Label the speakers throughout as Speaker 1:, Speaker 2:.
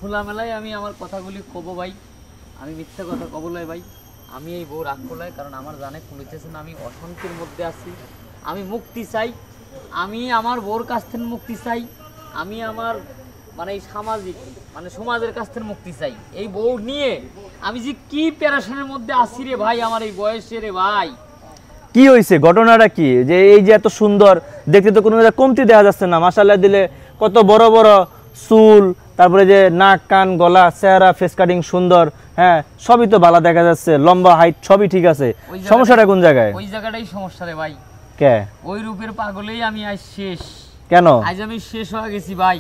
Speaker 1: খোলামেলায় আমি আমার কথাগুলি কব ভাই, আমি মিথ্যা কথা কব লয় ভাই। আমি এই বউ রাগ করলাই, কারণ আমার জানে খুলেছে না আমি অশান্তির মধ্যে আছি, আমি মুক্তি চাই, আমি আমার বউর কাছ থেকে মুক্তি চাই, আমি আমার মানে এই সামাজিক মানে সমাজের কাছ থেকে মুক্তি চাই। এই বউ নিয়ে আমি যে কি প্যারাশনের মধ্যে আছি রে ভাই, আমার এই বয়সে রে ভাই।
Speaker 2: কি হয়েছে, ঘটনাটা কি? যে এই যে এত সুন্দর দেখতে তো কোনো কমতি দেখা যাচ্ছে না, মাশাআল্লাহ দিলে কত বড় বড় চুল, তারপরে যে নাক কান গলা চেহারা ফেস কাটিং সুন্দর, হ্যাঁ সবই তো ভালো দেখা যাচ্ছে, লম্বা হাইট সবই ঠিক আছে, সমস্যাটা কোন জায়গায়?
Speaker 1: ওই জায়গাটাই সমস্যা রে ভাই।
Speaker 2: কে?
Speaker 1: ওই রূপের পাগলেই আমি আজ শেষ।
Speaker 2: কেন?
Speaker 1: আজ আমি শেষ হয়ে গেছি ভাই।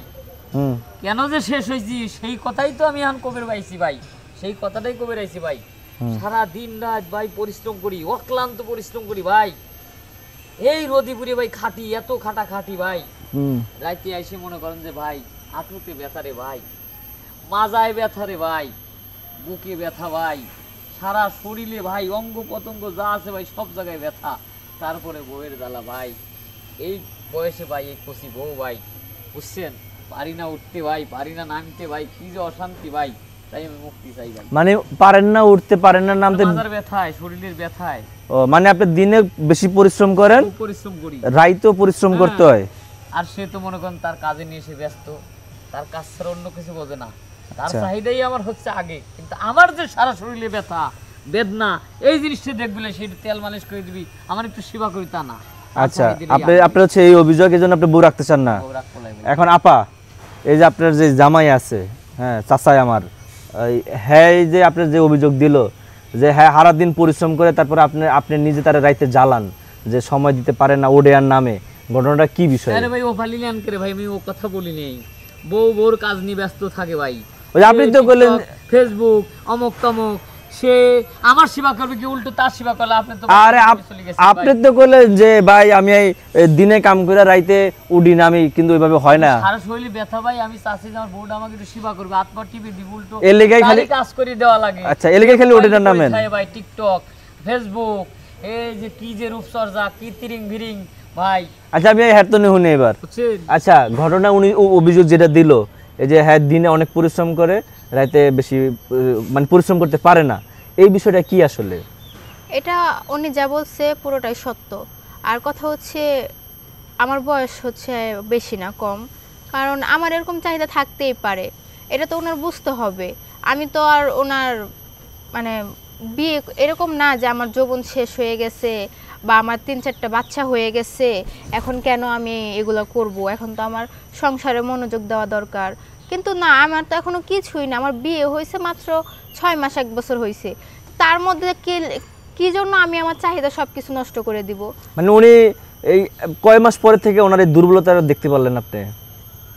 Speaker 1: কেন যে শেষ হয়েছি সেই কথাই তো আমি এখন কবে পাইছি ভাই, সেই কথাটাই কবে রাইছি ভাই। সারা দিন রাত ভাই পরিশ্রম করি, অক্লান্ত পরিশ্রম করি ভাই, এই রদিপুরে ভাই খাটি, এত খাটা খাটি ভাই। রাইতে এসে মনে করেন যে ভাই হাঁটুতে ব্যথা রে ভাই, মাজায় ব্যথা রে ভাই, বুকে ব্যথা ভাই, সারা শরীরে ভাই অঙ্গ প্রত্যঙ্গ যা আছে ভাই সব জায়গায় ব্যথা। তারপরে বউয়ের জ্বালা ভাই, এই বয়সে ভাই এই কচি বউ ভাই, বুঝছেন, পারি না উঠতে ভাই, পারি না নামতে ভাই, কি যে অশান্তি ভাই। তাই আমি মুক্তি চাই ভাই।
Speaker 2: মানে পারেন না উঠতে, পারেন না নামতে,
Speaker 1: মাথার ব্যথায়, শরীরের ব্যথায়।
Speaker 2: ও মানে আপনি দিনে বেশি পরিশ্রম করেন,
Speaker 1: পরিশ্রম করি,
Speaker 2: রাইতেও পরিশ্রম করতে হয়।
Speaker 1: আর সে তো মনে করেন তার কাজে নিয়ে এসে ব্যস্ত, তার কাজ ছাড়া অন্য কিছু বোঝে না, তার চাহিদাই আমার হচ্ছে আগে। কিন্তু আমার যে সারা শরীরে ব্যথা বেদনা, এই জিনিসটা দেখবলে সেটা তেল মালিশ করে দিবি, আমার একটু সেবা করি তা না।
Speaker 2: আচ্ছা, আপনি হচ্ছে এই অভিযোগ, এই জন্য আপনি বউ রাখতে চান না। এখন আপা, এই যে আপনার যে জামাই আছে, হ্যাঁ চাচাই আমার, হ্যাঁ এই যে আপনার যে অভিযোগ দিল যে হ্যাঁ সারাদিন পরিশ্রম করে তারপরে আপনি নিজে তারা রাইতে জ্বালান, যে সময় দিতে পারে না ওডেয়ার নামে, ঘটনাটা কি বিষয়?
Speaker 1: আরে ভাই ও ফালিলেন করে ভাই, আমি ও কথা বলি নেই, বউ বউর কাজ নিয়ে ব্যস্ত থাকে ভাই।
Speaker 2: ওই আপনি তো বললেন
Speaker 1: ফেসবুক অমুক তমুক, সে আমার সেবা করবে কি উল্টো তার সেবা করলে? আপনি তো
Speaker 2: আরে আপনি তো বললেন যে ভাই আমি এই দিনে কাম করে রাইতে উডি না, আমি কিন্তু ওইভাবে হয় না,
Speaker 1: সারা শরীরে ব্যথা ভাই। আমি চাচ্ছি যে আমার বউটা আমাকে একটু সেবা করবে, হাত পা টিপে দিব, উল্টো
Speaker 2: এর লেগে খালি
Speaker 1: কাজ করে দেওয়া লাগে।
Speaker 2: আচ্ছা, এর লেগে খালি ওডের নামে
Speaker 1: ভাই টিকটক ফেসবুক, এই যে কি যে রূপচর্চা, কি তিরিং ভিরিং ভাই।
Speaker 2: আচ্ছা আমি হ্যাঁ তো শুনি এবার। আচ্ছা ঘটনা উনি অভিযোগ যেটা দিল, এই যে হ্যাঁ দিনে অনেক পরিশ্রম করে রাতে বেশি মানে পরিশ্রম করতে পারে না, এই বিষয়টা কি আসলে?
Speaker 3: এটা উনি যা বলছে পুরোটাই সত্য। আর কথা হচ্ছে আমার বয়স হচ্ছে বেশি না কম, কারণ আমার এরকম চাহিদা থাকতেই পারে, এটা তো ওনার বুঝতে হবে। আমি তো আর ওনার মানে বিয়ে এরকম না যে আমার যৌবন শেষ হয়ে গেছে বা আমার 3-4টা বাচ্চা হয়ে গেছে, এখন কেন আমি এগুলো করব, এখন তো আমার সংসারে মনোযোগ দেওয়া দরকার। কিন্তু না, আমার তো এখনো কিছুই না, আমার বিয়ে হয়েছে মাত্র 6 মাস 1 বছর হয়েছে, তার মধ্যে কি জন্য আমি আমার চাহিদা সবকিছু নষ্ট করে দিব?
Speaker 2: মানে উনি এই কয় মাস পরে থেকে ওনার এই দুর্বলতা দেখতে পারলেন আপনি?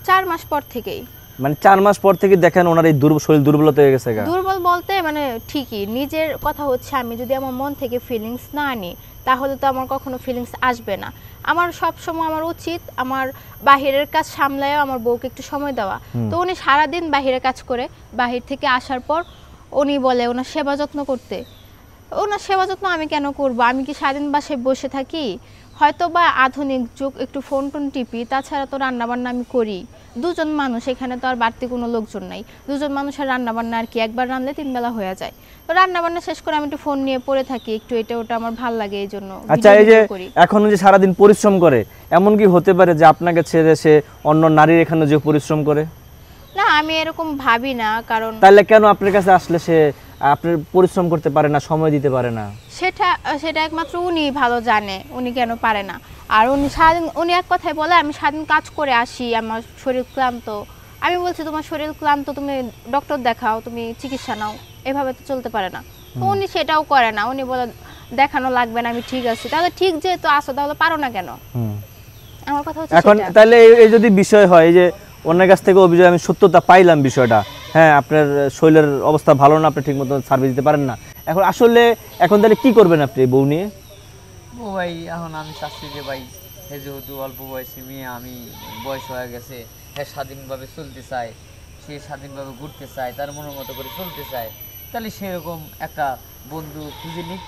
Speaker 3: 4 মাস পর থেকেই।
Speaker 2: মানে 4 মাস পর থেকে দেখেন ওনার এই শরীর দুর্বলতা হয়ে গেছে?
Speaker 3: দুর্বল বলতে মানে ঠিকই, নিজের কথা হচ্ছে আমি যদি আমার মন থেকে ফিলিংস না আনি তাহলে তো আমার কখনো ফিলিংস আসবে না। আমার সব সময় আমার উচিত আমার বাহিরের কাজ সামলায় আমার বউকে একটু সময় দেওয়া। তো উনি সারাদিন বাহিরে কাজ করে বাহির থেকে আসার পর উনি বলে ওনার সেবা যত্ন করতে। ওনার সেবা যত্ন আমি কেন করব? আমি কি সারাদিন বাসায় বসে থাকি? হয়তো বা আধুনিক যুগ, একটু ফোন টোন টিপি, তাছাড়া তো রান্নাবান্না আমি করি। 2 জন মানুষ, এখানে তো আর বাড়তি কোনো লোকজন নাই। 2 জন মানুষের রান্নাবান্না আর কি, একবার রান্নলে 3 বেলা হয়ে যায়। তো রান্নাবান্না শেষ করে আমি একটু ফোন নিয়ে পড়ে থাকি, একটু এটা ওটা আমার ভালো লাগে এই জন্য।
Speaker 2: আচ্ছা এই যে এখন যে সারাদিন পরিশ্রম করে, এমন কি হতে পারে যে আপনাকে ছেড়ে সে অন্য নারীর এখানে যে পরিশ্রম করে?
Speaker 3: না, আমি এরকম ভাবি না। কারণ
Speaker 2: তাহলে কেন আপনার কাছে আসলে সে আপনার পরিশ্রম করতে পারে না, সময় দিতে পারে না?
Speaker 3: সেটা একমাত্র উনি ভালো জানে উনি কেন পারে না। আর উনি সারাদিন, উনি এক কথাই বলে আমি সারাদিন কাজ করে আসি, আমার শরীর ক্লান্ত। আমি বলছি তোমার শরীর ক্লান্ত, তুমি ডক্টর দেখাও, তুমি চিকিৎসা নাও, এভাবে তো চলতে পারে না। তো উনি সেটাও করে না, উনি বলে দেখানো লাগবে না, আমি ঠিক আছি। তাহলে ঠিক যেহেতু আসো তাহলে পারো না কেন? আমার কথা হচ্ছে
Speaker 2: এখন তাহলে এই যদি বিষয় হয় যে অন্যের কাছ থেকে অভিযোগ, আমি সত্যতা পাইলাম বিষয়টা, হ্যাঁ আপনার শরীরের অবস্থা ভালো না, আপনি ঠিক মতো সার্ভিস দিতে পারেন না, এখন আসলে এখন তাহলে কি করবেন আপনি বউ নিয়ে?
Speaker 1: ও ভাই এখন আমি চাচ্ছি যে ভাই যেহেতু অল্প বয়সী মেয়ে, আমি বয়স হয়ে গেছে, হ্যাঁ স্বাধীনভাবে চলতে চায়, সে স্বাধীনভাবে ঘুরতে চায়, তার মনের মতো করে চলতে চায়, তাহলে সেরকম একটা বন্ধু খুঁজে নিক,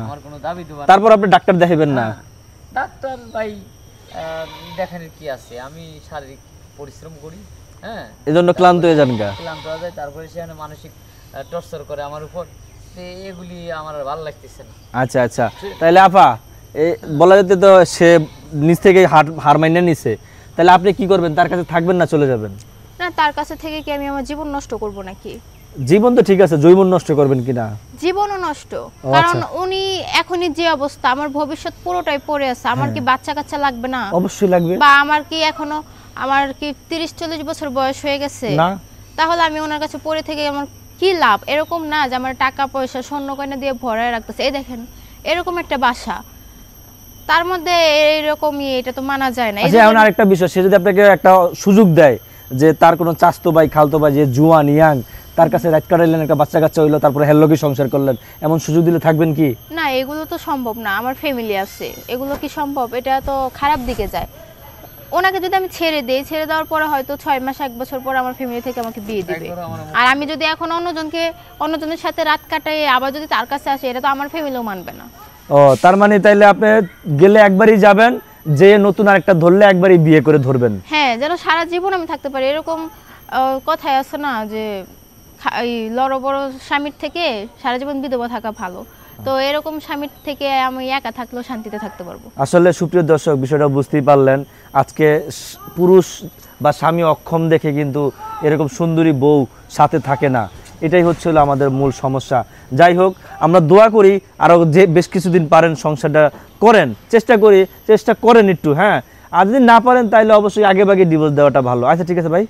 Speaker 1: আমার কোনো দাবি দেওয়া।
Speaker 2: তারপর আপনি ডাক্তার দেখাবেন না?
Speaker 1: ডাক্তার ভাই দেখানোর কি আছে, আমি শারীরিক পরিশ্রম করি, হ্যাঁ
Speaker 2: এজন্য ক্লান্ত হয়ে যান গা।
Speaker 1: ক্লান্ত হয়ে যায়, তারপরে সেখানে মানসিক টর্চার করে আমার উপর, তো এগুলি আমার আর ভালো লাগতেছে না।
Speaker 2: আচ্ছা আচ্ছা, তাহলে আপা বলা যেতে তো সে নিজ থেকে হার মাইনে নিছে, তাহলে আপনি কি করবেন? তার কাছে থাকবেন না চলে যাবেন?
Speaker 3: না, তার কাছে থেকে কি আমি আমার জীবন নষ্ট করব নাকি?
Speaker 2: জীবন তো ঠিক আছে, জৈবন নষ্ট করবেন কিনা?
Speaker 3: জীবনও নষ্ট,
Speaker 2: ও
Speaker 3: কারণ
Speaker 2: আচ্ছা।
Speaker 3: উনি এখনই যে অবস্থা, আমার ভবিষ্যৎ পুরোটাই পড়ে আছে। আমার কি বাচ্চা কাচ্চা লাগবে না?
Speaker 2: অবশ্যই লাগবে।
Speaker 3: বা আমার কি এখনো, আমার কি 30-40 বছর বয়স হয়ে গেছে?
Speaker 2: না,
Speaker 3: তাহলে আমি ওনার কাছে পড়ে থেকে আমার কি লাভ? এরকম না যে আমার টাকা পয়সা স্বর্ণ গয়না দিয়ে ভরায় রাখতেছে। এই দেখেন এরকম একটা বাসা, তার মধ্যে এইরকমই, এটা তো মানা যায় না। এই
Speaker 2: আচ্ছা, এখন আরেকটা বিষয়, সে যদি আপনাকে একটা সুযোগ দেয় যে তার কোনো চাচতো ভাই খালতো ভাই যে জুয়ান ইয়াং, তার কাছে রাত কাটাইলেন, একটা বাচ্চা কাচ্চা হইলো, তারপরে হেল্লোকি সংসার করলেন, এমন সুযোগ দিলে থাকবেন কি?
Speaker 3: না, এগুলো তো সম্ভব না, আমার ফ্যামিলি আছে, এগুলো কি সম্ভব? এটা তো খারাপ দিকে যায়। ওনাকে যদি আমি ছেড়ে দেই, ছেড়ে দেওয়ার পরে হয়তো 6 মাস 1 বছর পর আমার ফ্যামিলি থেকে আমাকে বিয়ে দিবে, আর আমি যদি এখন অন্যজনের সাথে রাত কাটাই আবার যদি তার কাছে আসে, এটা তো আমার ফ্যামিলিও মানবে না।
Speaker 2: ও, তার মানে তাইলে আপনি গেলে একবারই যাবেন, যে নতুন আরেকটা ধরলে একবারই বিয়ে করে ধরবেন?
Speaker 3: হ্যাঁ, যেন সারা জীবন আমি থাকতে পারি, এরকম কথায় আছে না যে এই লড় বড় স্বামীর থেকে সারা জীবন বিধবা থাকা ভালো। তো এরকম স্বামীর থেকে আমি একা থাকলেও শান্তিতে থাকতে পারবো।
Speaker 2: আসলে সুপ্রিয় দর্শক, বিষয়টা বুঝতেই পারলেন, আজকে পুরুষ বা স্বামী অক্ষম দেখে কিন্তু এরকম সুন্দরী বউ সাথে থাকে না, এটাই হচ্ছিল আমাদের মূল সমস্যা। যাই হোক, আমরা দোয়া করি আরও যে বেশ কিছুদিন পারেন সংসারটা করেন, চেষ্টা করেন একটু, হ্যাঁ। আর যদি না পারেন তাহলে অবশ্যই আগে ভাগে ডিভোর্স দেওয়াটা ভালো। আচ্ছা ঠিক আছে ভাই।